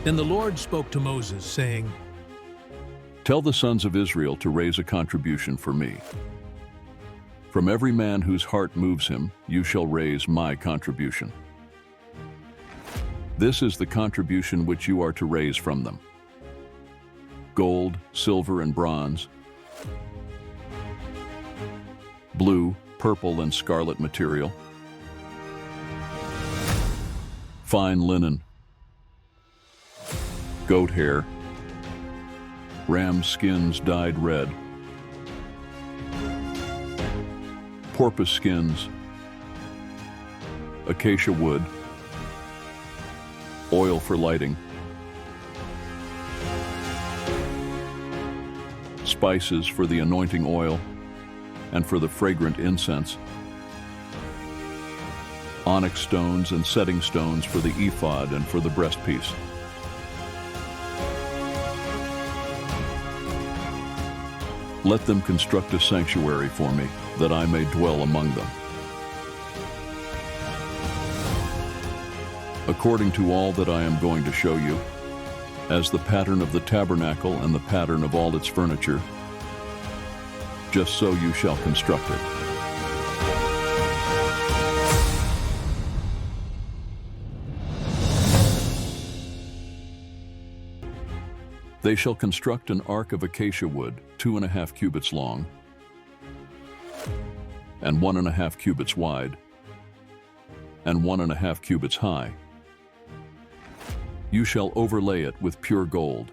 Then the Lord spoke to Moses, saying, Tell the sons of Israel to raise a contribution for me. From every man whose heart moves him, you shall raise my contribution. This is the contribution which you are to raise from them: gold, silver, and bronze, blue, purple, and scarlet material, fine linen, goat hair, ram skins dyed red, porpoise skins, acacia wood, oil for lighting, spices for the anointing oil and for the fragrant incense, onyx stones and setting stones for the ephod and for the breastpiece. Let them construct a sanctuary for me, that I may dwell among them. According to all that I am going to show you, as the pattern of the tabernacle and the pattern of all its furniture, just so you shall construct it. They shall construct an ark of acacia wood, 2.5 cubits long, and 1.5 cubits wide, and 1.5 cubits high. You shall overlay it with pure gold.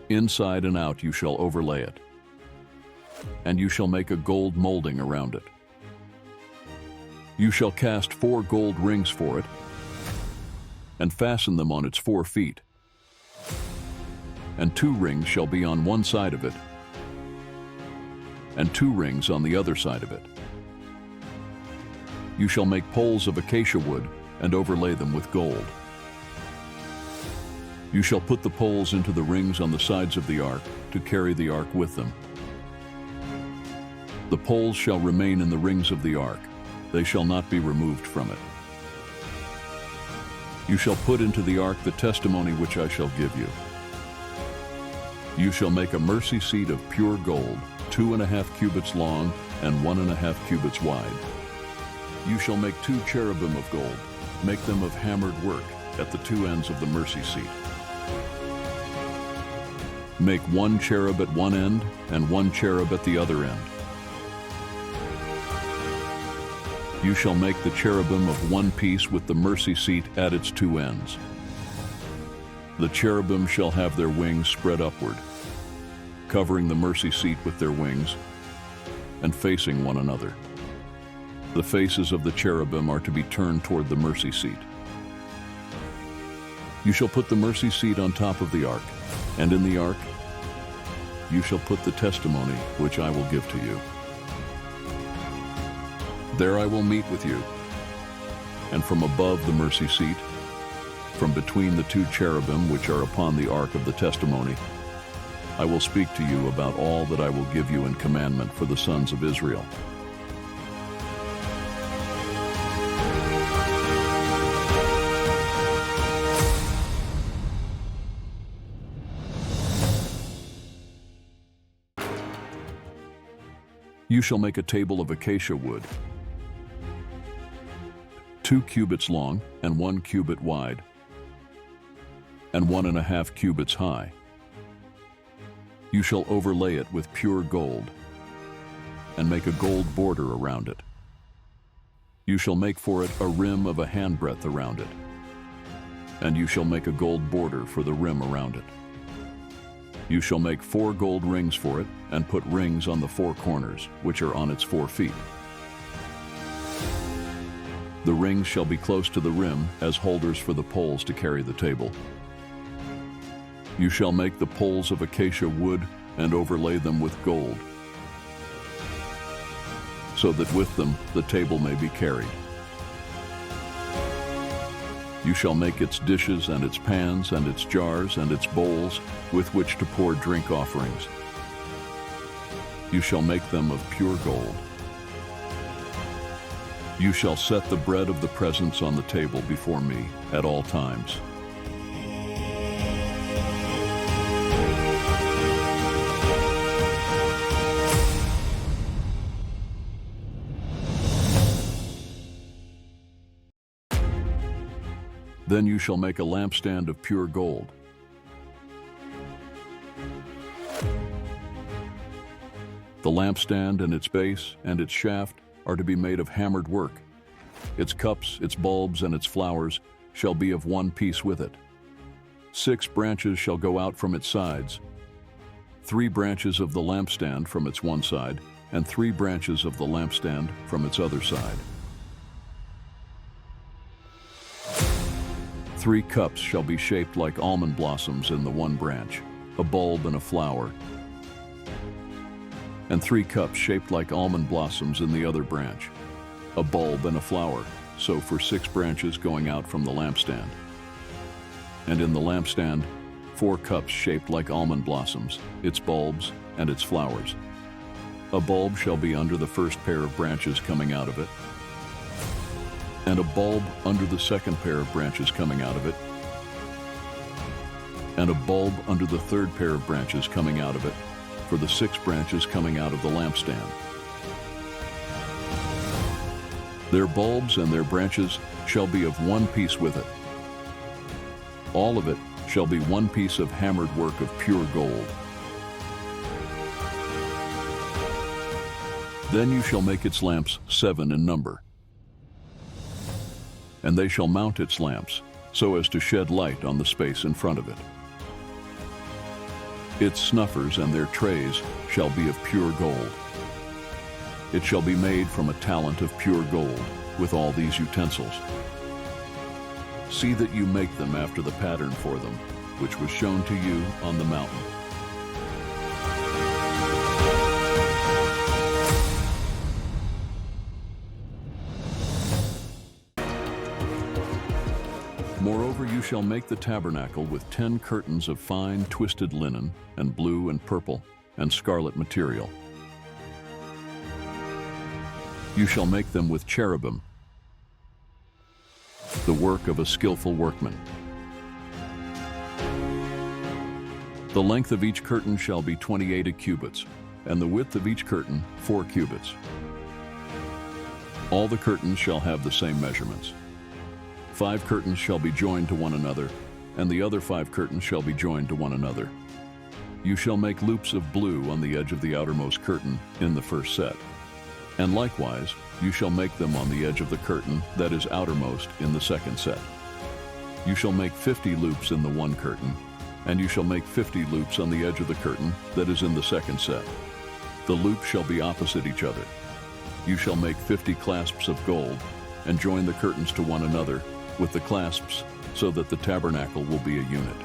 Inside and out you shall overlay it, and you shall make a gold molding around it. You shall cast 4 gold rings for it, and fasten them on its 4 feet. And 2 rings shall be on one side of it, and 2 rings on the other side of it. You shall make poles of acacia wood, and overlay them with gold. You shall put the poles into the rings on the sides of the ark, to carry the ark with them. The poles shall remain in the rings of the ark, they shall not be removed from it. You shall put into the ark the testimony which I shall give you. You shall make a mercy seat of pure gold, 2.5 cubits long and 1.5 cubits wide. You shall make 2 cherubim of gold, make them of hammered work at the 2 ends of the mercy seat. Make 1 cherub at one end and 1 cherub at the other end. You shall make the cherubim of one piece with the mercy seat at its 2 ends. The cherubim shall have their wings spread upward, covering the mercy seat with their wings, and facing one another. The faces of the cherubim are to be turned toward the mercy seat. You shall put the mercy seat on top of the ark, and in the ark you shall put the testimony which I will give to you. There I will meet with you, and from above the mercy seat, from between the 2 cherubim which are upon the ark of the testimony, I will speak to you about all that I will give you in commandment for the sons of Israel. You shall make a table of acacia wood, 2 cubits long and 1 cubit wide, and 1.5 cubits high. You shall overlay it with pure gold, and make a gold border around it. You shall make for it a rim of a handbreadth around it, and you shall make a gold border for the rim around it. You shall make 4 gold rings for it, and put rings on the 4 corners, which are on its 4 feet. The rings shall be close to the rim as holders for the poles to carry the table. You shall make the poles of acacia wood and overlay them with gold, so that with them the table may be carried. You shall make its dishes and its pans and its jars and its bowls with which to pour drink offerings. You shall make them of pure gold. You shall set the bread of the presence on the table before me at all times. Then you shall make a lampstand of pure gold. The lampstand and its base and its shaft are to be made of hammered work. Its cups, its bulbs, and its flowers shall be of one piece with it. 6 branches shall go out from its sides, 3 branches of the lampstand from its one side, and 3 branches of the lampstand from its other side. 3 cups shall be shaped like almond blossoms in the one branch, a bulb and a flower, and 3 cups shaped like almond blossoms in the other branch, a bulb and a flower, so for 6 branches going out from the lampstand. And in the lampstand, 4 cups shaped like almond blossoms, its bulbs and its flowers. A bulb shall be under the first pair of branches coming out of it, and a bulb under the second pair of branches coming out of it, and a bulb under the third pair of branches coming out of it, for the 6 branches coming out of the lampstand. Their bulbs and their branches shall be of one piece with it. All of it shall be one piece of hammered work of pure gold. Then you shall make its lamps 7 in number. And they shall mount its lamps, so as to shed light on the space in front of it. Its snuffers and their trays shall be of pure gold. It shall be made from a talent of pure gold, with all these utensils. See that you make them after the pattern for them, which was shown to you on the mountain. Moreover, you shall make the tabernacle with 10 curtains of fine twisted linen, and blue and purple and scarlet material. You shall make them with cherubim, the work of a skillful workman. The length of each curtain shall be 28 cubits, and the width of each curtain 4 cubits. All the curtains shall have the same measurements. 5 curtains shall be joined to one another, and the other 5 curtains shall be joined to one another. You shall make loops of blue on the edge of the outermost curtain in the first set. And likewise, you shall make them on the edge of the curtain that is outermost in the second set. You shall make 50 loops in the one curtain, and you shall make 50 loops on the edge of the curtain that is in the second set. The loops shall be opposite each other. You shall make 50 clasps of gold, and join the curtains to one another with the clasps, so that the tabernacle will be a unit.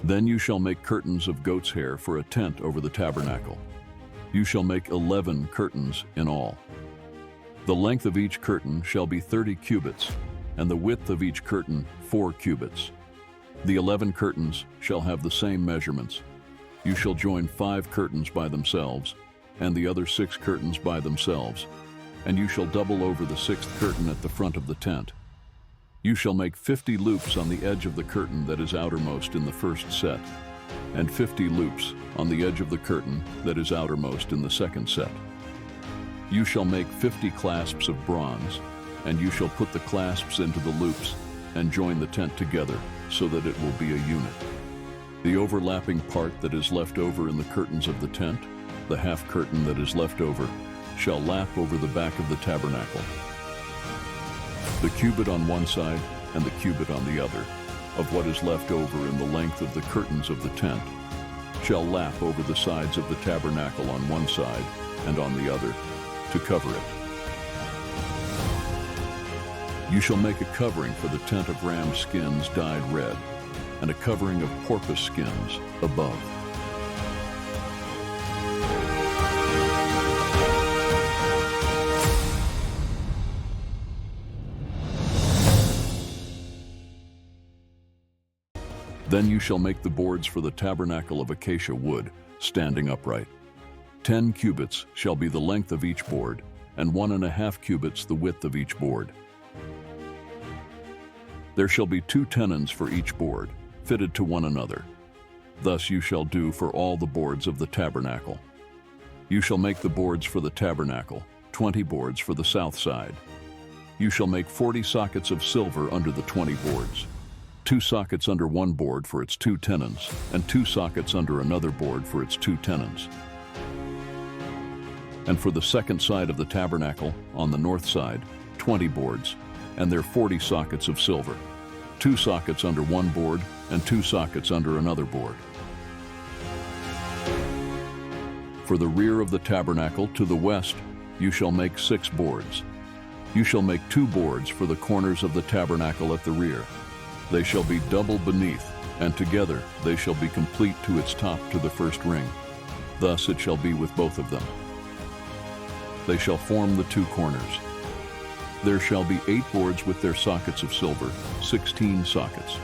Then you shall make curtains of goat's hair for a tent over the tabernacle. You shall make 11 curtains in all. The length of each curtain shall be 30 cubits, and the width of each curtain 4 cubits. The 11 curtains shall have the same measurements. You shall join 5 curtains by themselves, and the other 6 curtains by themselves, and you shall double over the 6th curtain at the front of the tent. You shall make 50 loops on the edge of the curtain that is outermost in the first set, and 50 loops on the edge of the curtain that is outermost in the second set. You shall make 50 clasps of bronze, and you shall put the clasps into the loops and join the tent together, so that it will be a unit. The overlapping part that is left over in the curtains of the tent, the half curtain that is left over, shall lap over the back of the tabernacle. The cubit on one side and the cubit on the other, of what is left over in the length of the curtains of the tent, shall lap over the sides of the tabernacle on one side and on the other, to cover it. You shall make a covering for the tent of ram skins dyed red, and a covering of porpoise skins above. Then you shall make the boards for the tabernacle of acacia wood, standing upright. 10 cubits shall be the length of each board, and 1.5 cubits the width of each board. There shall be 2 tenons for each board, fitted to one another. Thus you shall do for all the boards of the tabernacle. You shall make the boards for the tabernacle, 20 boards for the south side. You shall make 40 sockets of silver under the 20 boards, 2 sockets under one board for its 2 tenons, and 2 sockets under another board for its 2 tenons. And for the second side of the tabernacle, on the north side, 20 boards, and their 40 sockets of silver, 2 sockets under one board, and 2 sockets under another board. For the rear of the tabernacle to the west, you shall make 6 boards. You shall make 2 boards for the corners of the tabernacle at the rear. They shall be double beneath, and together they shall be complete to its top to the first ring. Thus it shall be with both of them. They shall form the 2 corners. There shall be 8 boards with their sockets of silver, 16 sockets.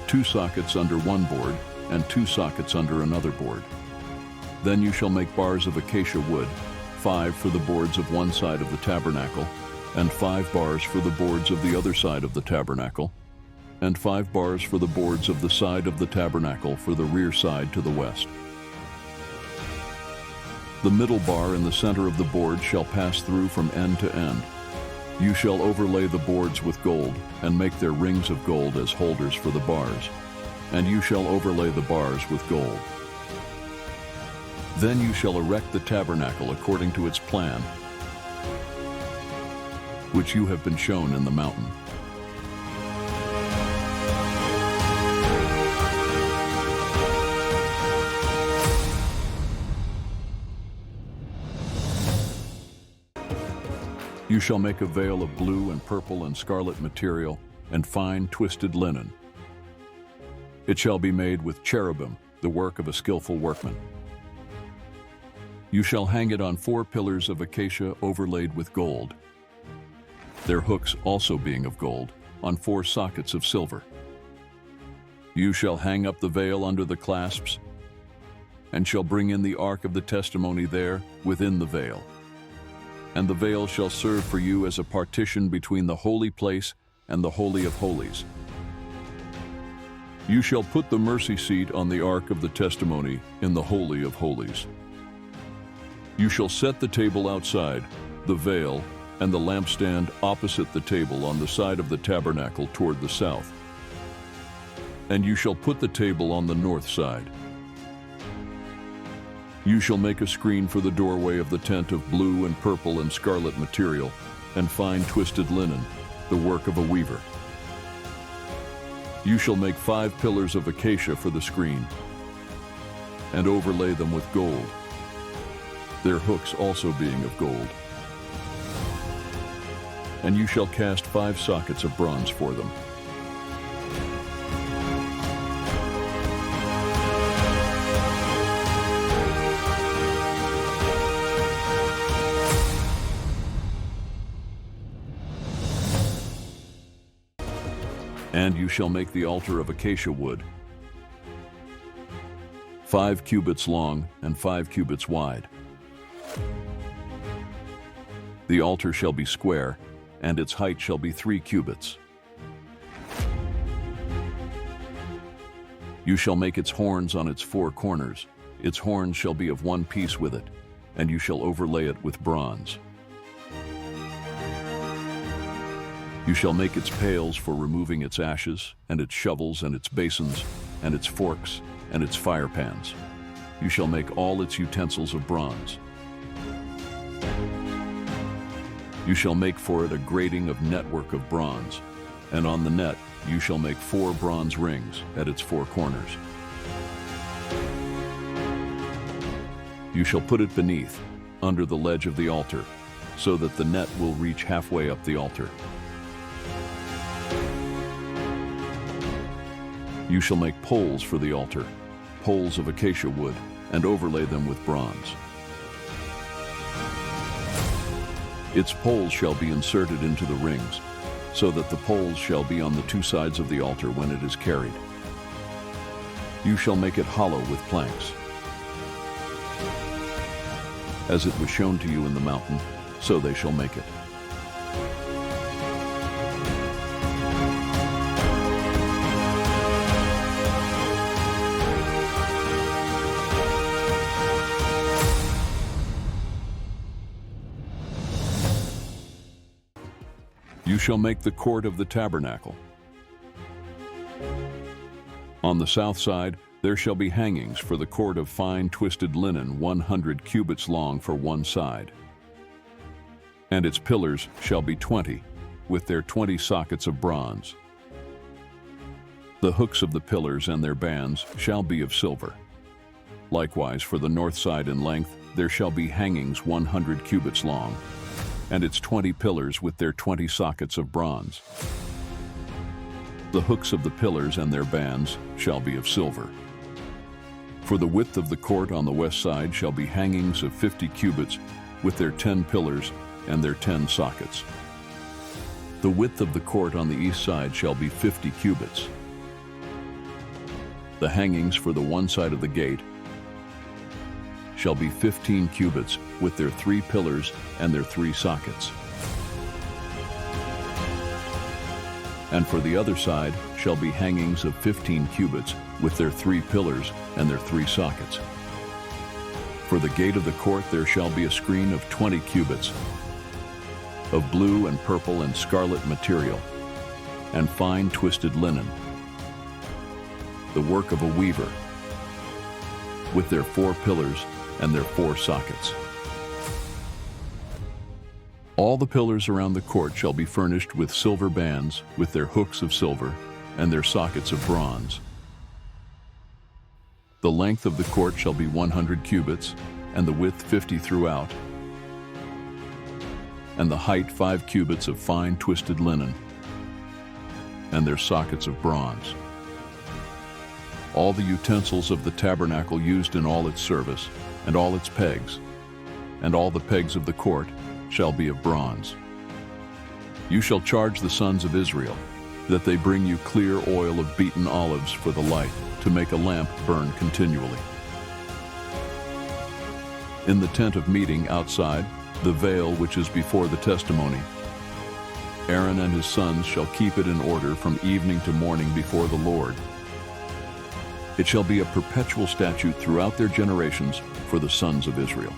2 sockets under one board, and 2 sockets under another board. Then you shall make bars of acacia wood, 5 for the boards of one side of the tabernacle, and 5 bars for the boards of the other side of the tabernacle, and 5 bars for the boards of the side of the tabernacle for the rear side to the west. The middle bar in the center of the board shall pass through from end to end. You shall overlay the boards with gold, and make their rings of gold as holders for the bars, and you shall overlay the bars with gold. Then you shall erect the tabernacle according to its plan, which you have been shown in the mountain. You shall make a veil of blue and purple and scarlet material and fine twisted linen. It shall be made with cherubim, the work of a skillful workman. You shall hang it on 4 pillars of acacia overlaid with gold, their hooks also being of gold, on 4 sockets of silver. You shall hang up the veil under the clasps, and shall bring in the ark of the testimony there within the veil. And the veil shall serve for you as a partition between the holy place and the Holy of Holies. You shall put the mercy seat on the ark of the testimony in the Holy of Holies. You shall set the table outside, the veil, and the lampstand opposite the table on the side of the tabernacle toward the south. And you shall put the table on the north side. You shall make a screen for the doorway of the tent of blue and purple and scarlet material, and fine twisted linen, the work of a weaver. You shall make 5 pillars of acacia for the screen, and overlay them with gold, their hooks also being of gold. And you shall cast 5 sockets of bronze for them. And you shall make the altar of acacia wood, 5 cubits long and 5 cubits wide. The altar shall be square, and its height shall be 3 cubits. You shall make its horns on its 4 corners. Its horns shall be of one piece with it, and you shall overlay it with bronze. You shall make its pails for removing its ashes, and its shovels, and its basins, and its forks, and its fire pans. You shall make all its utensils of bronze. You shall make for it a grating of network of bronze, and on the net you shall make 4 bronze rings at its 4 corners. You shall put it beneath, under the ledge of the altar, so that the net will reach halfway up the altar. You shall make poles for the altar, poles of acacia wood, and overlay them with bronze. Its poles shall be inserted into the rings, so that the poles shall be on the 2 sides of the altar when it is carried. You shall make it hollow with planks. As it was shown to you in the mountain, so they shall make it. You shall make the court of the tabernacle. On the south side there shall be hangings for the court of fine twisted linen 100 cubits long for one side. And its pillars shall be 20, with their 20 sockets of bronze. The hooks of the pillars and their bands shall be of silver. Likewise for the north side in length there shall be hangings 100 cubits long, and its 20 pillars with their 20 sockets of bronze. The hooks of the pillars and their bands shall be of silver. For the width of the court on the west side shall be hangings of 50 cubits with their 10 pillars and their 10 sockets. The width of the court on the east side shall be 50 cubits. The hangings for the one side of the gate shall be 15 cubits with their 3 pillars and their 3 sockets. And for the other side shall be hangings of 15 cubits with their 3 pillars and their 3 sockets. For the gate of the court there shall be a screen of 20 cubits of blue and purple and scarlet material, and fine twisted linen, the work of a weaver, with their 4 pillars and their 4 sockets. All the pillars around the court shall be furnished with silver bands, with their hooks of silver and their sockets of bronze. The length of the court shall be 100 cubits, and the width 50 throughout, and the height 5 cubits of fine twisted linen, and their sockets of bronze. All the utensils of the tabernacle used in all its service, and all its pegs, and all the pegs of the court shall be of bronze. You shall charge the sons of Israel that they bring you clear oil of beaten olives for the light, to make a lamp burn continually. In the tent of meeting outside, the veil which is before the testimony, Aaron and his sons shall keep it in order from evening to morning before the Lord. It shall be a perpetual statute throughout their generations for the sons of Israel.